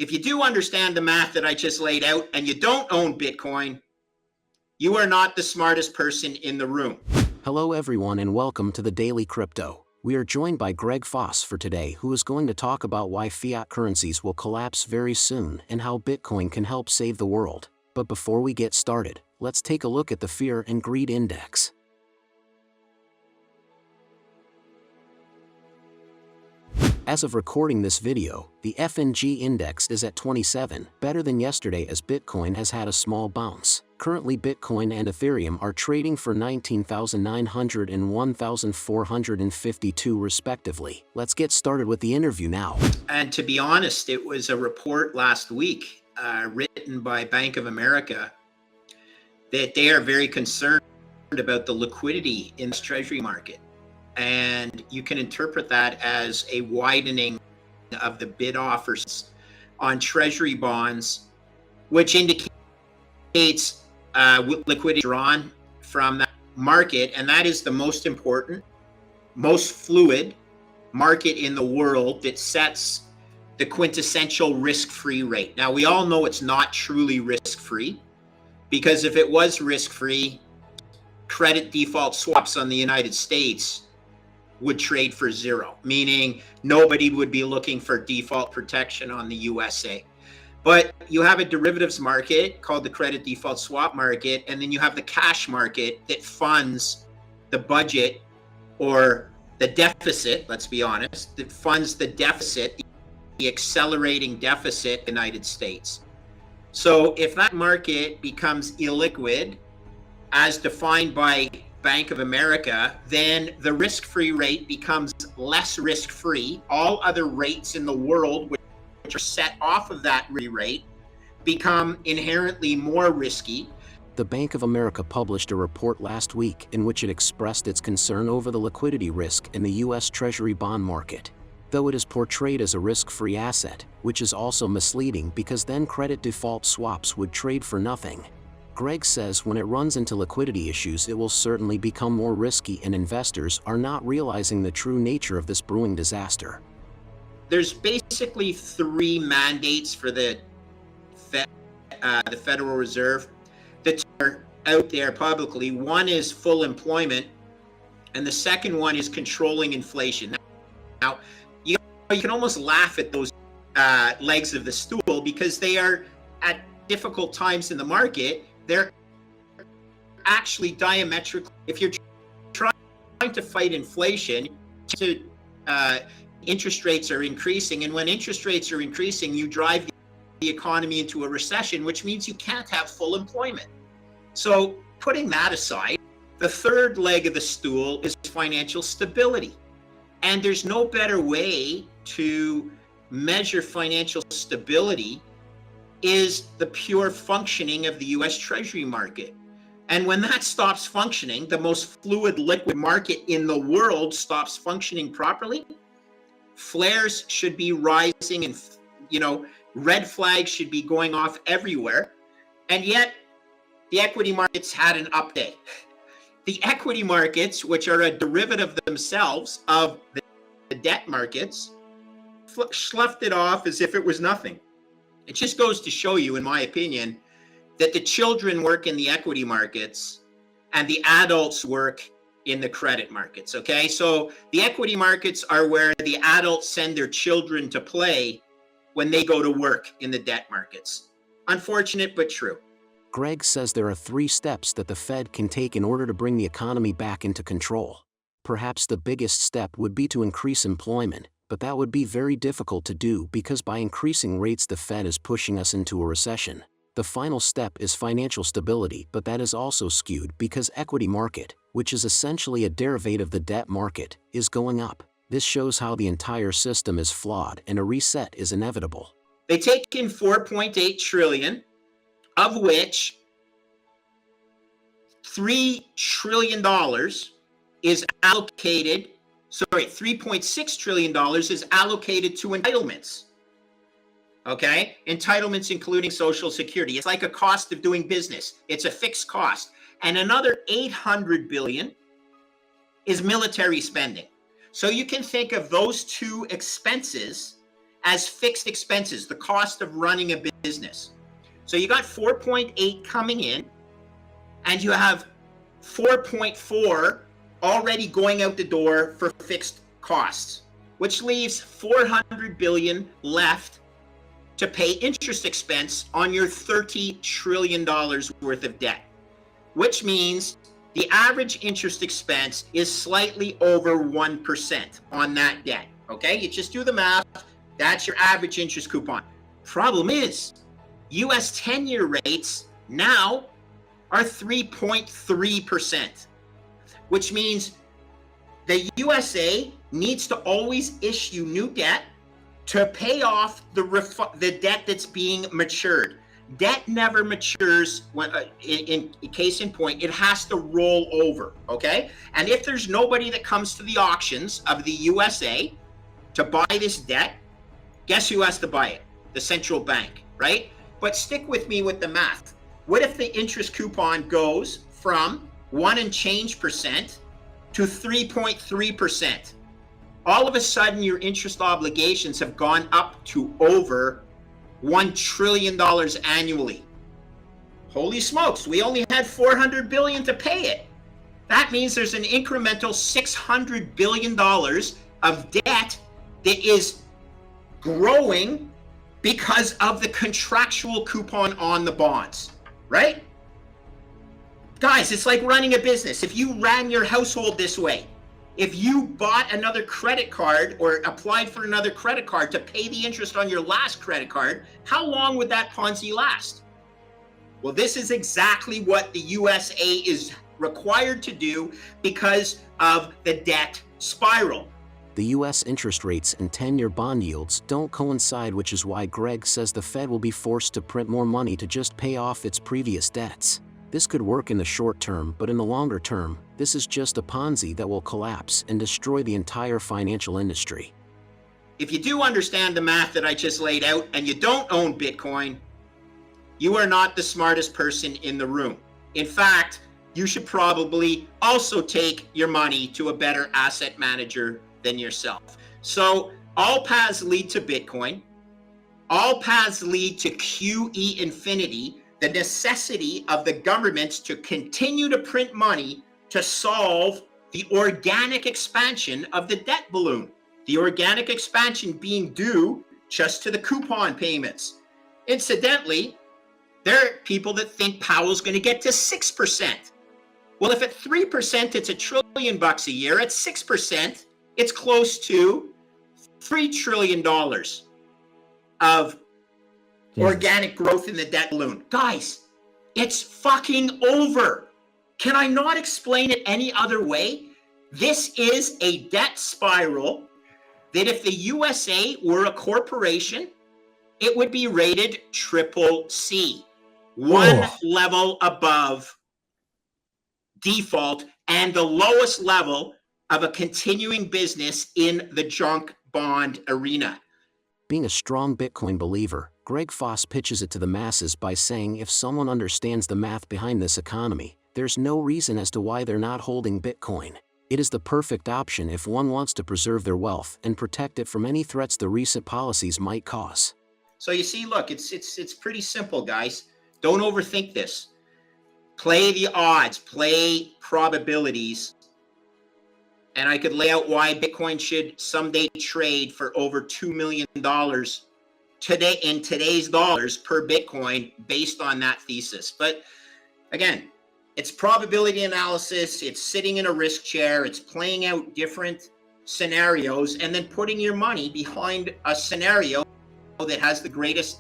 If you do understand the math that I just laid out and you don't own Bitcoin, you are not the smartest person in the room. Hello everyone and welcome to the Daily Crypto. We are joined by Greg Foss for today, who is going to talk about why fiat currencies will collapse very soon and how Bitcoin can help save the world. But before we get started, let's take a look at the Fear and Greed Index. As of recording this video, the FNG index is at 27, better than yesterday as Bitcoin has had a small bounce. Currently Bitcoin and Ethereum are trading for $19,900 and $1,452 respectively. Let's get started with the interview now. And to be honest, it was a report last week written by Bank of America that they are very concerned about the liquidity in this treasury market. And you can interpret that as a widening of the bid offers on treasury bonds, which indicates liquidity drawn from that market. And that is the most important, most fluid market in the world that sets the quintessential risk-free rate. Now, we all know it's not truly risk-free, because if it was risk-free, credit default swaps on the United States would trade for zero, meaning nobody would be looking for default protection on the USA. But you have a derivatives market called the credit default swap market, and then you have the cash market that funds the budget or the deficit, let's be honest, that funds the deficit, the accelerating deficit in the United States. So if that market becomes illiquid, as defined by Bank of America, then the risk-free rate becomes less risk-free. All other rates in the world which are set off of that rate become inherently more risky. The Bank of America published a report last week in which it expressed its concern over the liquidity risk in the U.S. Treasury bond market. Though it is portrayed as a risk-free asset, which is also misleading because then credit default swaps would trade for nothing. Greg says when it runs into liquidity issues it will certainly become more risky and investors are not realizing the true nature of this brewing disaster. There's basically three mandates for the Federal Reserve that are out there publicly. One is full employment, and the second one is controlling inflation. Now, you can almost laugh at those legs of the stool because they are at difficult times in the market. They're actually diametrically, if you're trying to fight inflation, interest rates are increasing. And when interest rates are increasing, you drive the economy into a recession, which means you can't have full employment. So putting that aside, the third leg of the stool is financial stability. And there's no better way to measure financial stability is the pure functioning of the U.S. Treasury market. And when that stops functioning, the most fluid liquid market in the world stops functioning properly, flares should be rising and, red flags should be going off everywhere. And yet the equity markets had an up day. The equity markets, which are a derivative themselves of the debt markets, sloughed it off as if it was nothing. It just goes to show you, in my opinion, that the children work in the equity markets and the adults work in the credit markets, okay? So the equity markets are where the adults send their children to play when they go to work in the debt markets. Unfortunate, but true. Greg says there are 3 steps that the Fed can take in order to bring the economy back into control. Perhaps the biggest step would be to increase employment, but that would be very difficult to do because by increasing rates the Fed is pushing us into a recession. The final step is financial stability, but that is also skewed because equity market, which is essentially a derivative of the debt market, is going up. This shows how the entire system is flawed and a reset is inevitable. They take in $4.8 trillion, of which $3 trillion is allocated. $3.6 trillion is allocated to entitlements. Okay? Entitlements including Social Security. It's like a cost of doing business. It's a fixed cost. And another $800 billion is military spending. So you can think of those two expenses as fixed expenses, the cost of running a business. So you got 4.8 coming in, and you have 4.4 already going out the door for fixed costs, which leaves 400 billion left to pay interest expense on your $30 trillion worth of debt, which means the average interest expense is slightly over 1% on that debt. Okay, you just do the math. That's your average interest coupon. Problem is, US 10-year rates now are 3.3%, which means the USA needs to always issue new debt to pay off the debt that's being matured. Debt never matures. When, in case in point, it has to roll over, okay? And if there's nobody that comes to the auctions of the USA to buy this debt, guess who has to buy it? The central bank, right? But stick with me with the math. What if the interest coupon goes from 1 and change percent to 3.3%? All of a sudden, your interest obligations have gone up to over $1 trillion annually. Holy smokes, we only had 400 billion to pay it. That means there's an incremental $600 billion of debt that is growing because of the contractual coupon on the bonds, right? Guys, it's like running a business. If you ran your household this way, if you bought another credit card or applied for another credit card to pay the interest on your last credit card, how long would that Ponzi last? Well, this is exactly what the USA is required to do because of the debt spiral. The US interest rates and 10-year bond yields don't coincide, which is why Greg says the Fed will be forced to print more money to just pay off its previous debts. This could work in the short term, but in the longer term, this is just a Ponzi that will collapse and destroy the entire financial industry. If you do understand the math that I just laid out and you don't own Bitcoin, you are not the smartest person in the room. In fact, you should probably also take your money to a better asset manager than yourself. So all paths lead to Bitcoin. All paths lead to QE infinity, the necessity of the governments to continue to print money to solve the organic expansion of the debt balloon. The organic expansion being due just to the coupon payments. Incidentally, there are people that think Powell's going to get to 6%. Well, if at 3% it's $1 trillion a year, at 6%, it's close to $3 trillion of organic growth in the debt balloon. Guys, it's fucking over. Can I not explain it any other way? This is a debt spiral that if the USA were a corporation, it would be rated CCC, one level above default and the lowest level of a continuing business in the junk bond arena. Being a strong Bitcoin believer, Greg Foss pitches it to the masses by saying if someone understands the math behind this economy, there's no reason as to why they're not holding Bitcoin. It is the perfect option if one wants to preserve their wealth and protect it from any threats the recent policies might cause. So you see, look, it's pretty simple, guys. Don't overthink this. Play the odds, play probabilities. And I could lay out why Bitcoin should someday trade for over $2 million today in today's dollars per Bitcoin based on that thesis. But again, it's probability analysis. It's sitting in a risk chair. It's playing out different scenarios and then putting your money behind a scenario that has the greatest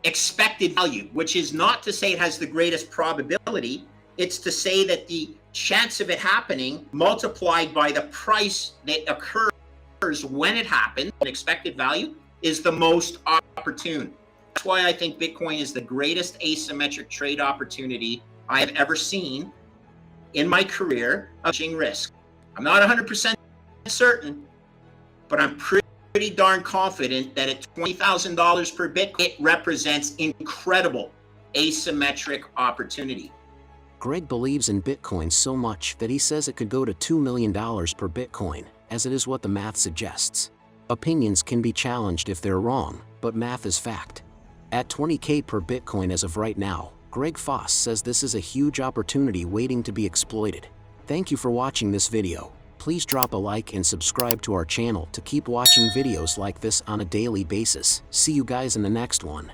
expected value, which is not to say it has the greatest probability. It's to say that the chance of it happening multiplied by the price that occurs when it happens, an expected value, is the most opportune. That's why I think Bitcoin is the greatest asymmetric trade opportunity I have ever seen in my career of taking risk. I'm not 100% certain, but I'm pretty darn confident that at $20,000 per Bitcoin, it represents incredible asymmetric opportunity. Greg believes in Bitcoin so much that he says it could go to $2 million per Bitcoin, as it is what the math suggests. Opinions can be challenged if they're wrong, but math is fact. At 20K per Bitcoin as of right now, Greg Foss says this is a huge opportunity waiting to be exploited. Thank you for watching this video. Please drop a like and subscribe to our channel to keep watching videos like this on a daily basis. See you guys in the next one.